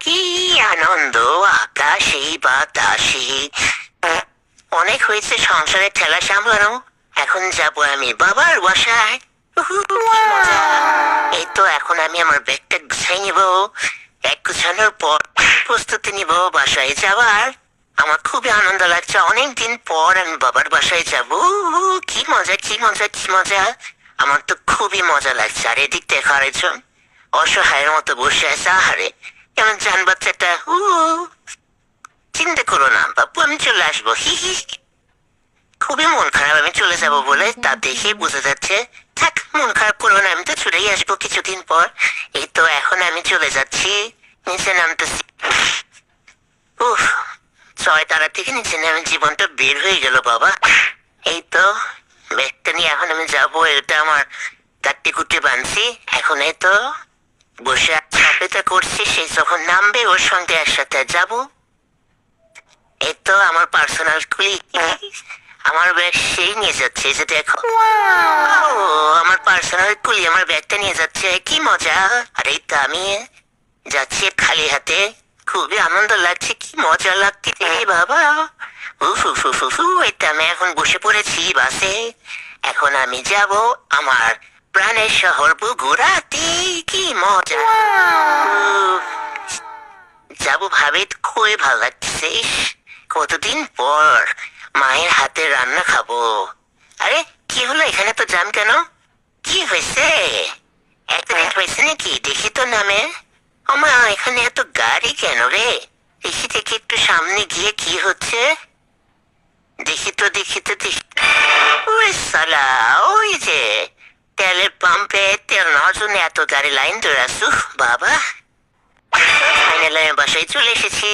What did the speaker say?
কি আনন্দ, আকাশে বাতাসে। অনেক হয়েছে সংসারের ঠেলা সামলানো, এখন যাবো আমি বাবার বাসায়। উহু, কি মজা। এই তো এখন আমি আমার ব্যাগটা গুছাই নিব, এক গুছানোর পর প্রস্তুতি নিব বাসায় যাওয়ার। আমার খুবই আনন্দ লাগছে, অনেকদিন পর আমি বাবার বাসায় যাব। কি মজা, কি মজা, কি মজা। আমার তো খুবই মজা লাগছে। আর এদিক দেখো আরেকজন অসহায়ের মতো বসে আছে, আহারে কেমন জান বাচ্চাটা। চিন্তা করো না বাপু, আমি চলে আসবো। হি হি। খুবই মন খারাপ, আমি চলে যাব বলে তা দেখে বোঝা যাচ্ছে। থাক, মন খারাপ করো না, আমি তো চলেই আসবো কিছুদিন পর। এই তো এখন আমি চলে যাচ্ছি, নিচে নামতেছি। উফ, 6 তারা থেকে নিচে নেমে জীবনটা বের হয়ে গেল বাবা। এই তো ব্যাগটা নিয়ে এখন আমি যাবো, এটা আমার কাটতে কুটে বানছি। এখন এই তো বসে অপেক্ষা করছি, সে যখন নামবে ওর সঙ্গে একসাথে যাব। এই তো আমার পার্সোনাল কুলি, আমার ব্যাগ সেই নিয়ে যাচ্ছে, যে দেখো। ও, আমার পার্সোনাল কুলি আমার ব্যাগটা নিয়ে যাচ্ছে, কি মজা। আর এই তো আমি যাচ্ছি খালি হাতে, খুবই আনন্দ লাগছে, কি মজা লাগছে বাবা। উফ উফ উফ উফ, এটা আমি এখন বসে পড়েছি বাসে। এখন আমি যাব আমার প্রাণের শহর বগুড়াতে, কি মজা। উফ, যাবো ভাবে তো খুবই ভালো লাগছে। কতদিন পর মায়ের হাতে রান্না খাবো। আরে কি হলো, এখানে তো জ্যাম কেন? কি হয়েছে? অ্যাক্সিডেন্ট হয়েছে নাকি? দেখি তো নামে। আমা, এখানে এত গাড়ি কেন রে? দেখি দেখি একটু সামনে গিয়ে কি হচ্ছে। দেখি তো দেখি তো দেখি। ওই সালা, ওই যে তেলের পাম্পে তেল নেওয়ার জন্য এত গাড়ি লাইন ধরে আসু বাবা। ফাইনালি আমি বাসায় চলে এসেছি।